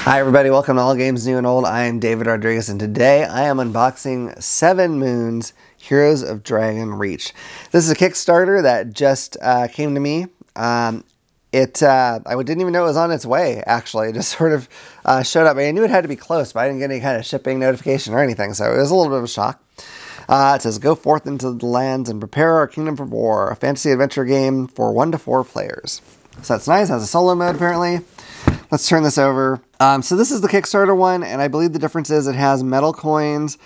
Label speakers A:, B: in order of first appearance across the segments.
A: Hi everybody, welcome to All Games New and Old. I am David Rodriguez and today I am unboxing 7 Moons Heroes of Dragon Reach. This is a Kickstarter that just came to me. I didn't even know it was on its way, actually. It just sort of showed up. I knew it had to be close, but I didn't get any kind of shipping notification or anything, so it was a little bit of a shock. It says, go forth into the lands and prepare our kingdom for war, a fantasy adventure game for 1 to 4 players. So that's nice, it has a solo mode apparently. Let's turn this over. So this is the Kickstarter one, and I believe the difference is it has metal coins,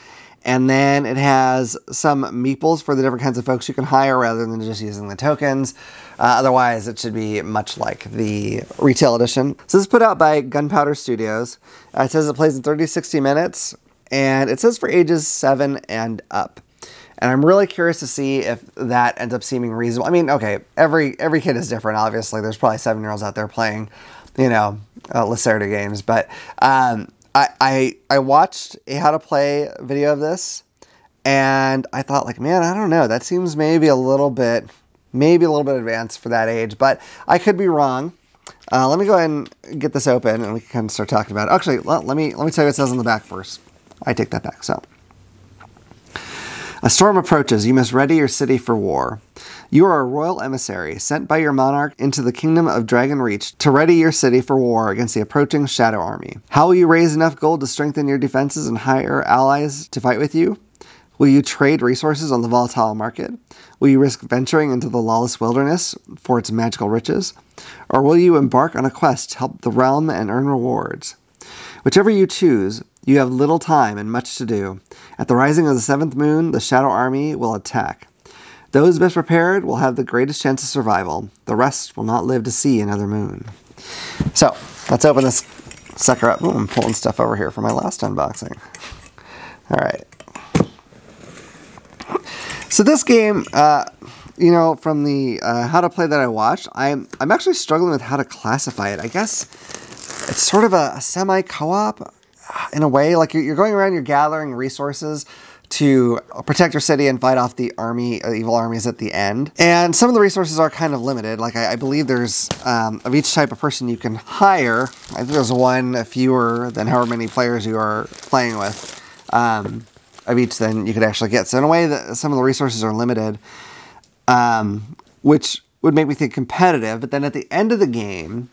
A: and then it has some meeples for the different kinds of folks you can hire rather than just using the tokens. Otherwise, it should be much like the retail edition. So this is put out by Gunpowder Studios. It says it plays in 30 to 60 minutes, and it says for ages 7 and up. And I'm really curious to see if that ends up seeming reasonable. I mean, okay, every kid is different, obviously. There's probably 7-year-olds out there playing, you know, Lacerda games. But I watched a how to play video of this, and I thought, like, man, I don't know. That seems maybe a little bit advanced for that age. But I could be wrong. Let me go ahead and get this open, and we can kind of start talking about it. Actually, let me tell you what it says on the back first. I take that back. So. A storm approaches. You must ready your city for war. You are a royal emissary sent by your monarch into the kingdom of Dragon Reach to ready your city for war against the approaching shadow army. How will you raise enough gold to strengthen your defenses and hire allies to fight with you? Will you trade resources on the volatile market? Will you risk venturing into the lawless wilderness for its magical riches? Or will you embark on a quest to help the realm and earn rewards? Whichever you choose, you have little time and much to do. At the rising of the 7th moon, the Shadow Army will attack. Those best prepared will have the greatest chance of survival. The rest will not live to see another moon. So, let's open this sucker up. Ooh, I'm pulling stuff over here from my last unboxing. All right. So this game, you know, from the how to play that I watched, I'm actually struggling with how to classify it. I guess it's sort of a semi-co-op in a way. Like you're going around, you're gathering resources to protect your city and fight off the evil armies at the end. And some of the resources are kind of limited. Like I believe there's, of each type of person you can hire, I think there's one fewer than however many players you are playing with, of each then you could actually get. So in a way that some of the resources are limited, which would make me think competitive. But then at the end of the game,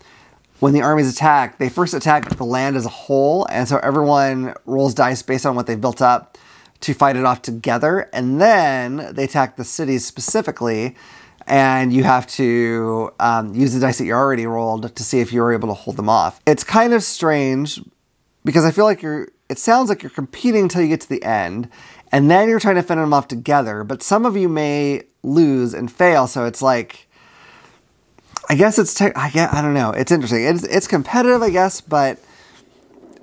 A: when the armies attack, they first attack the land as a whole, and so everyone rolls dice based on what they've built up to fight it off together, and then they attack the cities specifically, and you have to use the dice that you already rolled to see if you were able to hold them off. It's kind of strange, because I feel like it sounds like you're competing until you get to the end, and then you're trying to fend them off together, but some of you may lose and fail, so it's like, I guess I don't know. It's interesting. It's competitive, I guess, but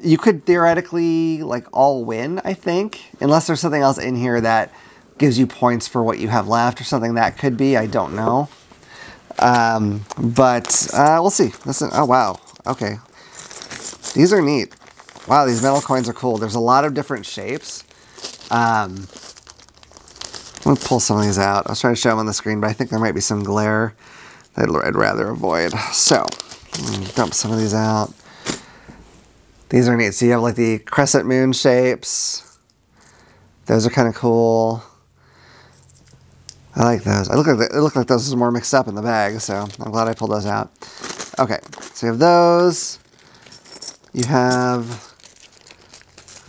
A: you could theoretically like all win, I think, unless there's something else in here that gives you points for what you have left or something. That could be. I don't know. But we'll see. Listen. Oh, wow. Okay. These are neat. Wow, these metal coins are cool. There's a lot of different shapes. I'm going to pull some of these out. I was trying to show them on the screen, but I think there might be some glare that I'd rather avoid. So, dump some of these out. These are neat. So you have like the crescent moon shapes. Those are kind of cool. I like those. It looked like those were more mixed up in the bag, so I'm glad I pulled those out. Okay, so you have those. You have,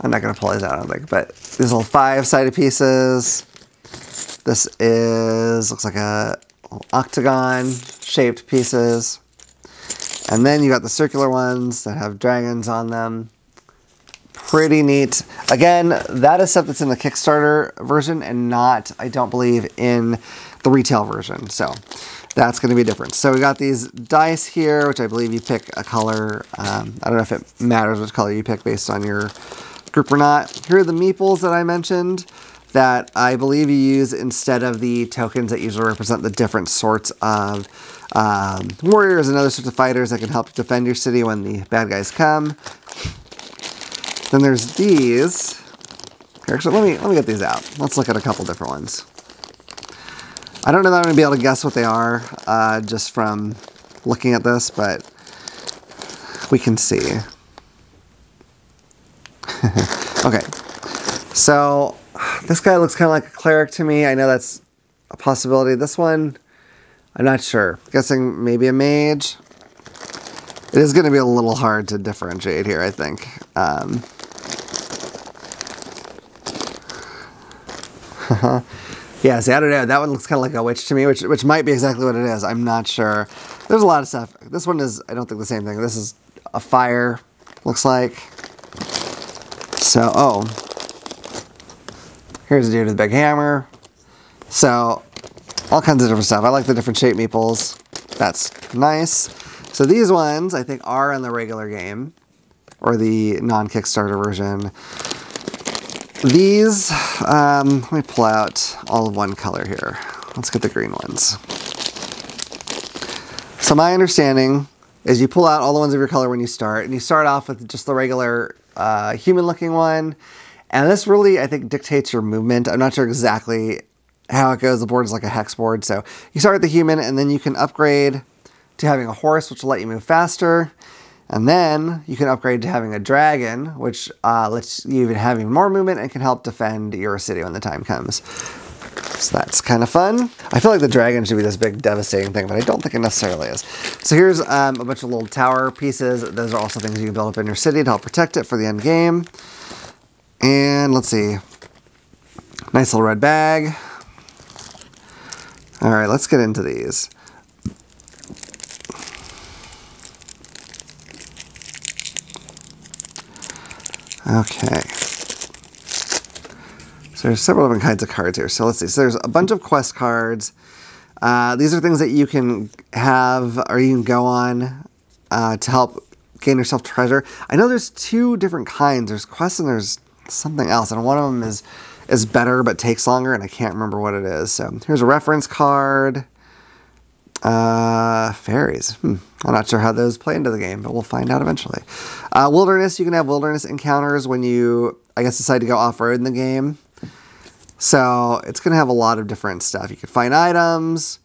A: I'm not going to pull these out, I don't think, but these little 5-sided pieces. This looks like a octagon shaped pieces, and then you got the circular ones that have dragons on them. Pretty neat. Again, that is stuff that's in the Kickstarter version and not, I don't believe, in the retail version, so that's going to be different. So we got these dice here, which I believe you pick a color. I don't know if it matters which color you pick based on your group or not. Here are the meeples that I mentioned that I believe you use instead of the tokens that usually represent the different sorts of warriors and other sorts of fighters that can help defend your city when the bad guys come. Then there's these. Actually, let me get these out. Let's look at a couple different ones. I don't know that I'm going to be able to guess what they are just from looking at this, but we can see. Okay, so this guy looks kind of like a cleric to me. I know that's a possibility. This one, I'm not sure. Guessing maybe a mage. It is going to be a little hard to differentiate here, I think. Yeah, see, I don't know. That one looks kind of like a witch to me, which might be exactly what it is. I'm not sure. There's a lot of stuff. This one is, I don't think, the same thing. This is a fire, looks like. So, oh. Here's a dude with a big hammer. So, all kinds of different stuff. I like the different shape meeples. That's nice. So these ones, I think, are in the regular game, or the non-Kickstarter version. These, let me pull out all of one color here. Let's get the green ones. So my understanding is you pull out all the ones of your color when you start, and you start off with just the regular human-looking one. And this really, I think, dictates your movement. I'm not sure exactly how it goes. The board is like a hex board. So you start with the human, and then you can upgrade to having a horse, which will let you move faster. And then you can upgrade to having a dragon, which lets you even have even more movement and can help defend your city when the time comes. So that's kind of fun. I feel like the dragon should be this big devastating thing, but I don't think it necessarily is. So here's a bunch of little tower pieces. Those are also things you can build up in your city to help protect it for the end game. And let's see. Nice little red bag. All right, let's get into these. Okay. So there's several different kinds of cards here. So let's see. So there's a bunch of quest cards. These are things that you can have or you can go on to help gain yourself treasure. I know there's two different kinds. There's quests and there's something else. And one of them is better but takes longer, and I can't remember what it is. So here's a reference card. Fairies. I'm not sure how those play into the game, but we'll find out eventually. Wilderness, you can have wilderness encounters when you, I guess, decide to go off-road in the game. So it's going to have a lot of different stuff. You can find items.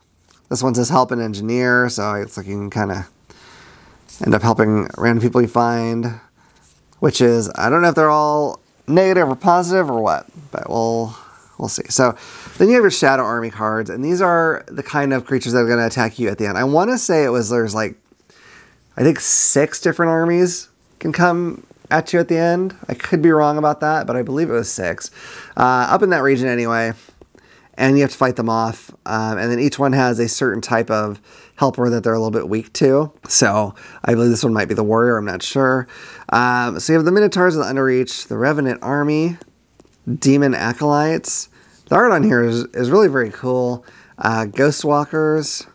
A: This one says help an engineer, so it's like you can kind of end up helping random people you find, which is, I don't know if they're all negative or positive or what, but we'll see. So then you have your Shadow Army cards, and these are the kind of creatures that are going to attack you at the end. I want to say there's like, I think 6 different armies can come at you at the end. I could be wrong about that, but I believe it was 6. Up in that region anyway, and you have to fight them off. And then each one has a certain type of helper that they're a little bit weak to. So I believe this one might be the warrior, I'm not sure. So you have the Minotaurs of the Underreach, the Revenant Army, Demon Acolytes. The art on here is really very cool. Ghost Walkers,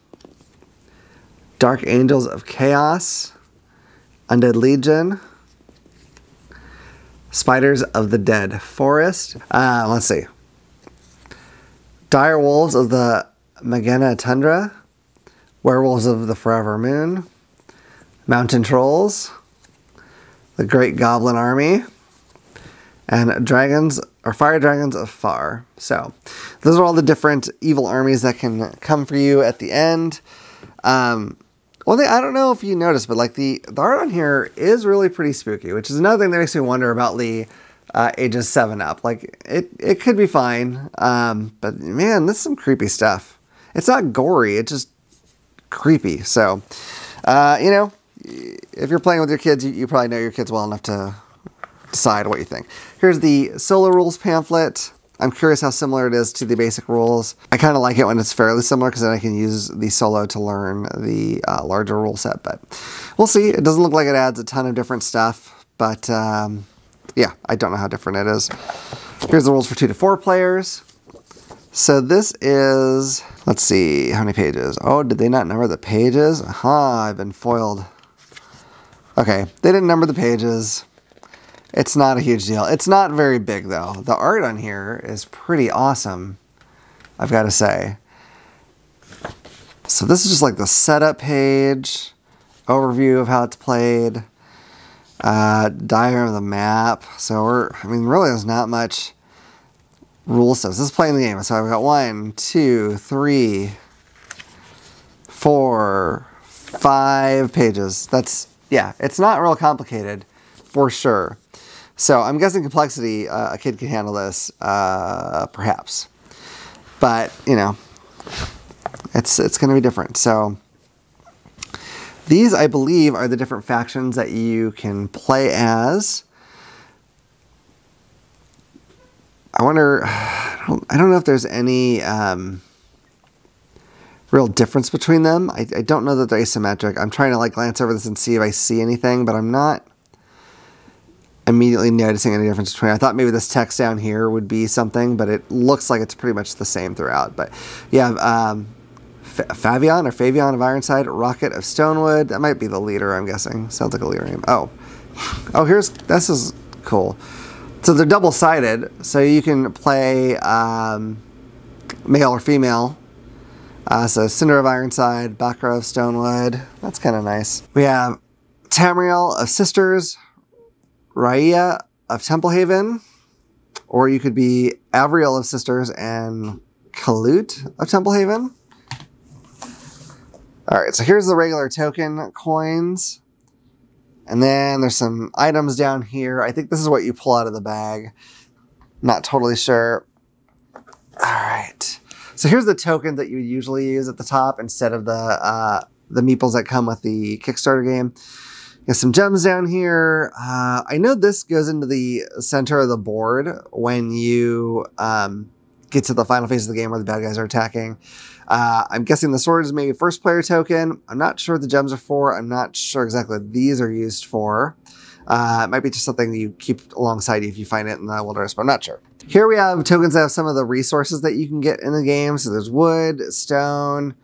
A: Dark Angels of Chaos, Undead Legion, Spiders of the Dead Forest. Let's see. Dire Wolves of the Magena Tundra, Werewolves of the Forever Moon, Mountain Trolls, the Great Goblin Army, and Dragons or Fire Dragons of Far. So those are all the different evil armies that can come for you at the end. Well, I don't know if you noticed, but like the art on here is really pretty spooky, which is another thing that makes me wonder about the ages 7 up. Like it could be fine, but man, this is some creepy stuff. It's not gory, it's just creepy. So, you know, if you're playing with your kids, you probably know your kids well enough to decide what you think. Here's the solo rules pamphlet. I'm curious how similar it is to the basic rules. I kind of like it when it's fairly similar because then I can use the solo to learn the larger rule set, but we'll see. It doesn't look like it adds a ton of different stuff, but yeah, I don't know how different it is. Here's the rules for 2 to 4 players. So this is, let's see, how many pages? Oh, did they not number the pages? Aha, I've been foiled. Okay, they didn't number the pages. It's not a huge deal. It's not very big, though. The art on here is pretty awesome, I've got to say. So this is just like the setup page, overview of how it's played, diagram of the map. So I mean, really there's not much rule stuff. This is playing the game. So I've got 1, 2, 3, 4, 5 pages. That's, yeah, it's not real complicated for sure. So I'm guessing complexity, a kid can handle this, perhaps. But, you know, it's going to be different. So these, I believe, are the different factions that you can play as. I wonder, I don't know if there's any real difference between them. I don't know that they're asymmetric. I'm trying to like glance over this and see if I see anything, but I'm not immediately noticing any difference between. I thought maybe this text down here would be something, but it looks like it's pretty much the same throughout. But yeah, Favion of Ironside, Rocket of Stonewood. That might be the leader, I'm guessing. Sounds like a leader name. Oh, this is cool. So they're double-sided, so you can play male or female. So Cinder of Ironside, Bakra of Stonewood. That's kind of nice. We have Tamriel of Sisters, Raya of Templehaven, or you could be Avriel of Sisters and Kalut of Templehaven. All right, so here's the regular token coins. And then there's some items down here. I think this is what you pull out of the bag. Not totally sure. All right. So here's the token that you would usually use at the top instead of the meeples that come with the Kickstarter game. There's some gems down here. I know this goes into the center of the board when you get to the final phase of the game where the bad guys are attacking. I'm guessing the sword is maybe first player token. I'm not sure what the gems are for. I'm not sure exactly what these are used for. It might be just something you keep alongside you if you find it in the wilderness, but I'm not sure. Here we have tokens that have some of the resources that you can get in the game. So there's wood, stone,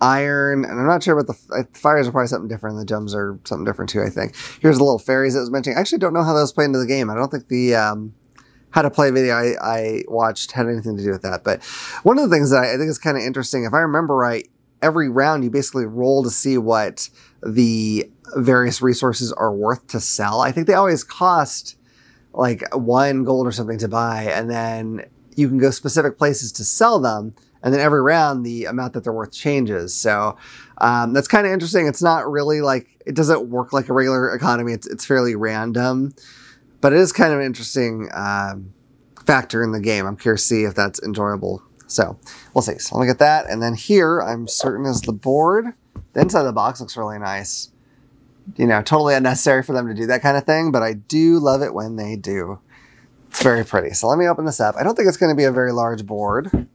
A: iron, and I'm not sure about the fires are probably something different. The gems are something different too, I think. Here's the little fairies that was mentioning. I actually don't know how those play into the game. I don't think the how to play video I watched had anything to do with that. But one of the things that I think is kind of interesting, if I remember right, every round you basically roll to see what the various resources are worth to sell. I think they always cost like 1 gold or something to buy, and then you can go specific places to sell them, and then every round the amount that they're worth changes. So that's kind of interesting. It's not really like, it doesn't work like a regular economy. It's fairly random, but it is kind of an interesting factor in the game. I'm curious to see if that's enjoyable. So we'll see. So let me get that. And then here, I'm certain is the board. The inside of the box looks really nice. You know, totally unnecessary for them to do that kind of thing, but I do love it when they do. It's very pretty. So let me open this up. I don't think it's going to be a very large board,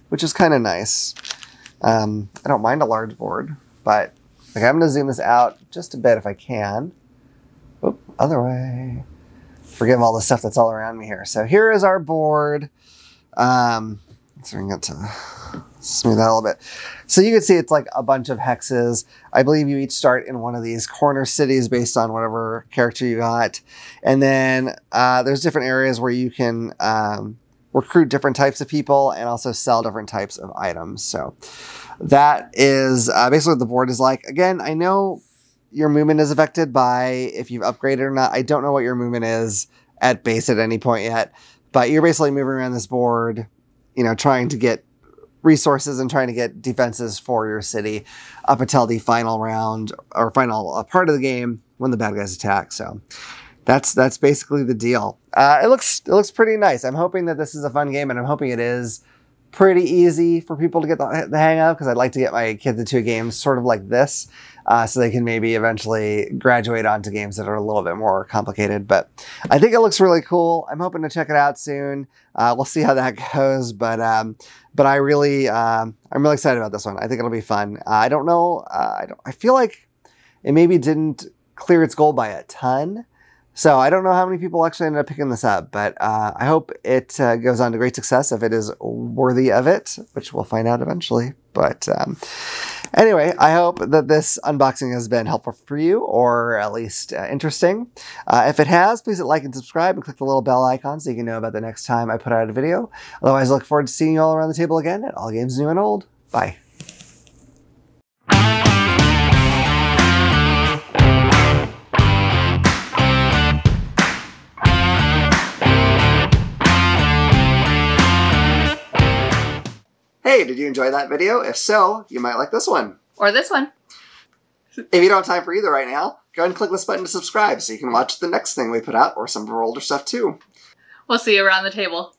A: which is kind of nice. I don't mind a large board, but okay, I'm going to zoom this out just a bit if I can. Oop, other way. Forgive all the stuff that's all around me here. So here is our board. Let's see if we can get to smooth that a little bit. So you can see it's like a bunch of hexes. I believe you each start in one of these corner cities based on whatever character you got. And then there's different areas where you can recruit different types of people and also sell different types of items. So that is basically what the board is like. Again, I know your movement is affected by if you've upgraded or not. I don't know what your movement is at base at any point yet, but you're basically moving around this board, you know, trying to get resources and trying to get defenses for your city up until the final round or final part of the game when the bad guys attack. So that's basically the deal. It looks pretty nice. I'm hoping that this is a fun game, and I'm hoping it is pretty easy for people to get the hang of, because I'd like to get my kids into a game sort of like this, so they can maybe eventually graduate onto games that are a little bit more complicated. But I think it looks really cool. I'm hoping to check it out soon. We'll see how that goes, but I'm really excited about this one. I think it'll be fun. I don't know. I feel like it maybe didn't clear its goal by a ton. So I don't know how many people actually ended up picking this up, but I hope it goes on to great success if it is worthy of it, which we'll find out eventually. But anyway, I hope that this unboxing has been helpful for you, or at least interesting. If it has, please hit like and subscribe and click the little bell icon so you can know about the next time I put out a video. Otherwise, I look forward to seeing you all around the table again at All Games New and Old. Bye. Hey, did you enjoy that video? If so, you might like this one.
B: Or this one.
A: If you don't have time for either right now, go ahead and click this button to subscribe so you can watch the next thing we put out or some of our older stuff too.
B: We'll see you around the table.